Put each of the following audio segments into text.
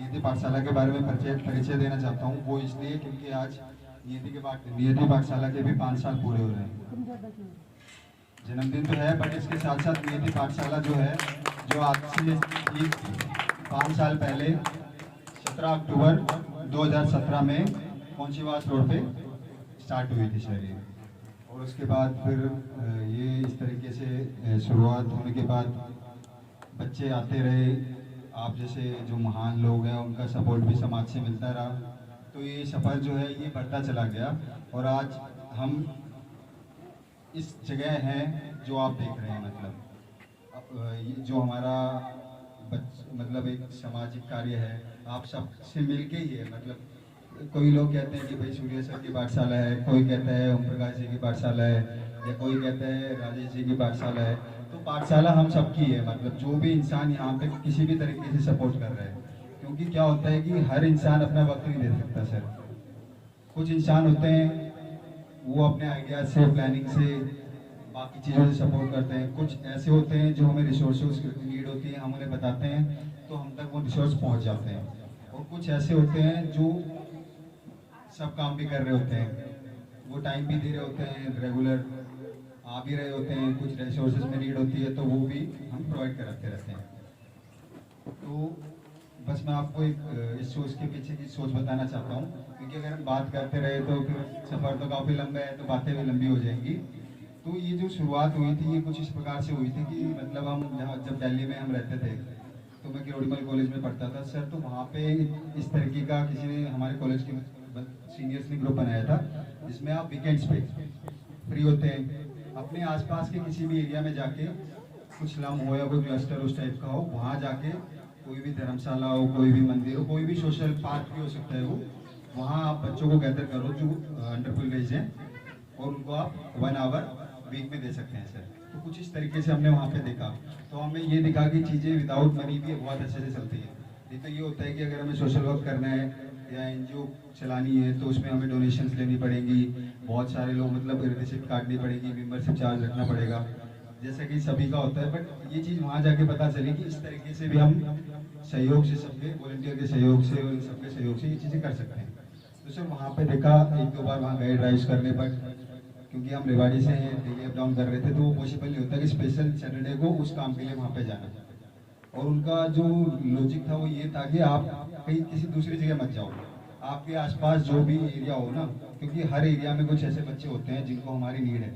नियति पाठशाला के बारे में परिचय देना चाहता हूँ। वो इसलिए क्योंकि आज नियति पाठशाला के भी 5 साल पूरे हो रहे हैं। जन्मदिन तो है, बट इसके साथ साथ नियति पाठशाला जो है, जो आज से ठीक 5 साल पहले 17 अक्टूबर 2017 में पहुंचीवास रोड पे स्टार्ट हुई थी शहरी। और उसके बाद फिर ये इस तरीके से शुरुआत होने के बाद बच्चे आते रहे, आप जैसे जो महान लोग हैं उनका सपोर्ट भी समाज से मिलता रहा, तो ये सफ़र जो है ये बढ़ता चला गया। और आज हम इस जगह हैं जो आप देख रहे हैं। मतलब ये जो हमारा मतलब एक सामाजिक कार्य है, आप सबसे मिलके ही है। मतलब कोई लोग कहते हैं कि भाई सूर्य सर की पाठशाला है, कोई कहता है ओम प्रकाश जी की पाठशाला है, या कोई कहता है राजेश जी की पाठशाला है। तो पाठशाला हम सबकी है। मतलब जो भी इंसान यहाँ पे किसी भी तरीके से सपोर्ट कर रहे हैं, क्योंकि क्या होता है कि हर इंसान अपना वक्त नहीं दे सकता सर। कुछ इंसान होते हैं वो अपने आइडियाज से, प्लानिंग से, बाकी चीज़ों से सपोर्ट करते हैं। कुछ ऐसे होते हैं जो हमें रिसोर्सेज की नीड होती है, हम उन्हें बताते हैं तो हम तक वो रिसोर्स पहुंच जाते हैं। और कुछ ऐसे होते हैं जो सब काम भी कर रहे होते हैं, वो टाइम भी दे रहे होते हैं, रेगुलर आ भी रहे होते हैं। कुछ रिसोर्सेज में नीड होती है तो वो भी हम प्रोवाइड कराते रहते हैं। तो बस मैं आपको एक इस सोच के पीछे की सोच बताना चाहता हूँ, क्योंकि अगर हम बात करते रहे तो फिर सफ़र तो काफ़ी लंबा है, तो बातें भी लंबी हो जाएंगी। तो ये जो शुरुआत हुई थी ये कुछ इस प्रकार से हुई थी कि मतलब हम जब दिल्ली में हम रहते थे, तो मैं किरोड़ीमल कॉलेज में पढ़ता था सर। तो वहाँ पे इस तरीके का किसी ने हमारे कॉलेज के सीनियर्स ने ग्रुप बनाया था, जिसमें आप वीकेंड्स पे फ्री होते हैं, अपने आसपास के किसी भी एरिया में जाके, कुछ स्लम हो या कोई क्लस्टर उस टाइप का हो, वहाँ जाके कोई भी धर्मशाला हो, कोई भी मंदिर हो, कोई भी सोशल पार्क भी हो सकता है वो, वहाँ आप बच्चों को गैदर करो जो अंडर प्रिविलेज हैं, और उनको आप 1 आवर वीक में दे सकते हैं सर। तो कुछ इस तरीके से हमने वहाँ पे देखा, तो हमें ये दिखा कि चीज़ें विदाउट मनी भी बहुत अच्छे से चलती है। नहीं तो ये होता है कि अगर हमें सोशल वर्क करना है या एनजीओ चलानी है तो उसमें हमें डोनेशंस लेनी पड़ेंगी, बहुत सारे लोग मतलब रिसिप्ट काटनी पड़ेगी, मेंबरशिप चार्ज रखना पड़ेगा, जैसा कि सभी का होता है। बट ये चीज़ वहाँ जाके पता चली कि इस तरीके से भी हम सहयोग से, सबके वॉलंटियर के सहयोग से और सबके सहयोग से ये चीज़ें कर सकते हैं। तो सर वहाँ पे देखा, 1-2 बार वहाँ गए ड्राइव करने पर, क्योंकि हम रेवाड़ी से डेली अप डाउन कर रहे थे, तो वो पॉसिबल नहीं होता कि स्पेशल सैटरडे को उस काम के लिए वहाँ पे जाना। और उनका जो लॉजिक था वो ये था कि आप कहीं किसी दूसरी जगह मत जाओ, आपके आसपास जो भी एरिया हो ना, क्योंकि हर एरिया में कुछ ऐसे बच्चे होते हैं जिनको हमारी नीड है।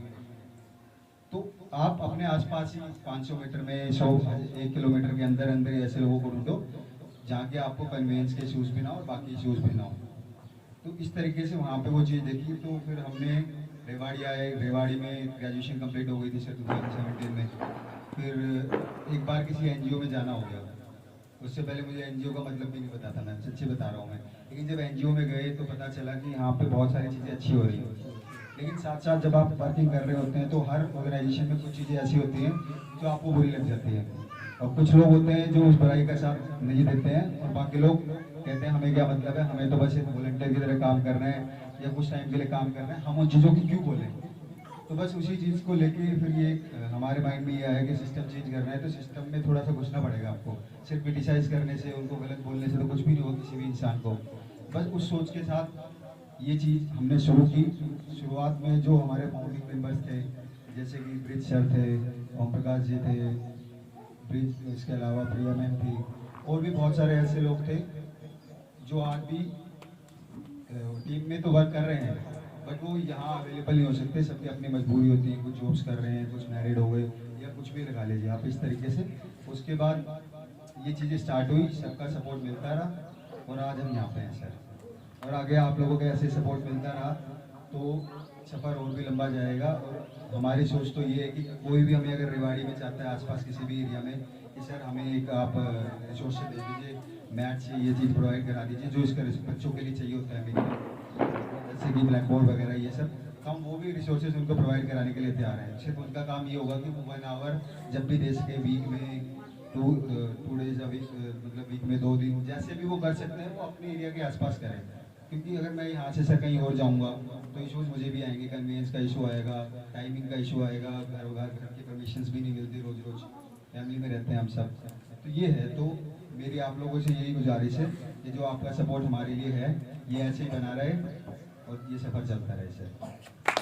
तो आप अपने आसपास ही 500 मीटर में, 1 किलोमीटर के अंदर अंदर ही ऐसे लोगों को ढूंढो जहाँ के आपको कन्वेंस के इशूज़ भी ना हो और बाकी इशूज़ भी ना हो। तो इस तरीके से वहाँ पे वो चीज़ देखी। तो फिर हमने रेवाड़ी आए, रेवाड़ी में ग्रेजुएशन कंप्लीट हो गई थी सर 2017 में। फिर एक बार किसी एनजीओ में जाना हो गया, उससे पहले मुझे एनजीओ का मतलब भी नहीं पता था, मैं सच्ची बता रहा हूँ मैं। लेकिन जब एनजीओ में गए तो पता चला कि यहाँ पे बहुत सारी चीज़ें अच्छी हो रही हैं। लेकिन साथ साथ जब आप वर्किंग कर रहे होते हैं तो हर ऑर्गेनाइजेशन में कुछ चीज़ें ऐसी होती हैं जो आपको बुरी लग जाती है, और कुछ लोग होते हैं जो उस बुराई का साथ नहीं देते हैं, और बाकी लोग कहते हैं हमें क्या मतलब है, हमें तो बस एक वॉलंटियर की तरह काम करना है या कुछ टाइम के लिए काम करना है, हम उन चीज़ों की क्यों बोलें। तो बस उसी चीज़ को लेके फिर ये हमारे माइंड में ये आया कि सिस्टम चेंज करना है, तो सिस्टम में थोड़ा सा घुसना पड़ेगा आपको। सिर्फ क्रिटिसाइज़ करने से, उनको गलत बोलने से तो कुछ भी नहीं होगा किसी भी इंसान को। बस उस सोच के साथ ये चीज़ हमने शुरू की। शुरुआत में जो हमारे फाउंडिंग मेंबर्स थे, जैसे कि ब्रिज सर थे, ओम प्रकाश जी थे, ब्रिज, इसके अलावा प्रिया मैम थी, और भी बहुत सारे ऐसे लोग थे जो आज भी टीम में तो वर्क कर रहे हैं, बट वो यहाँ अवेलेबल नहीं हो सकते, सबकी अपनी मजबूरी होती है, कुछ जॉब्स कर रहे हैं, कुछ मैरिड हो गए, या कुछ भी लगा लीजिए आप इस तरीके से। उसके बाद ये चीज़ें स्टार्ट हुई, सबका सपोर्ट मिलता रहा, और आज हम यहाँ पे हैं सर। और आगे आप लोगों का ऐसे सपोर्ट मिलता रहा तो सफ़र और भी लंबा जाएगा। और हमारी सोच तो ये है कि कोई भी हमें अगर रेवाड़ी में चाहता है, आसपास किसी भी एरिया में, कि सर हमें एक आप रिसोर्स दे दीजिए, मैथ से ये चीज़ प्रोवाइड करा दीजिए जो इसका बच्चों के लिए चाहिए होता है मिनिमम, जैसे कि ब्लैक बोर्ड वगैरह ये सब, तो हम वो भी रिसोर्सेज उनको प्रोवाइड कराने के लिए तैयार हैं। सिर्फ उनका काम ये होगा कि वो 1 आवर जब भी दे सके, वीक में 2 डेज अ वीक, मतलब वीक में 2 दिन, जैसे भी वो कर सकते हैं वो अपने एरिया के आसपास करें। क्योंकि अगर मैं यहाँ से सर कहीं और जाऊँगा तो इशूज़ मुझे भी आएंगे, कन्वीनियंस का इशू आएगा, टाइमिंग का इशू आएगा, घर की परमिशंस भी नहीं मिलती, रोज़ रोज़ फैमिली में रहते हैं हम सब। तो ये है, तो मेरी आप लोगों से यही गुजारिश है कि जो आपका सपोर्ट हमारे लिए है ये ऐसे ही बना रहे और ये सफ़र चलता रहे सर।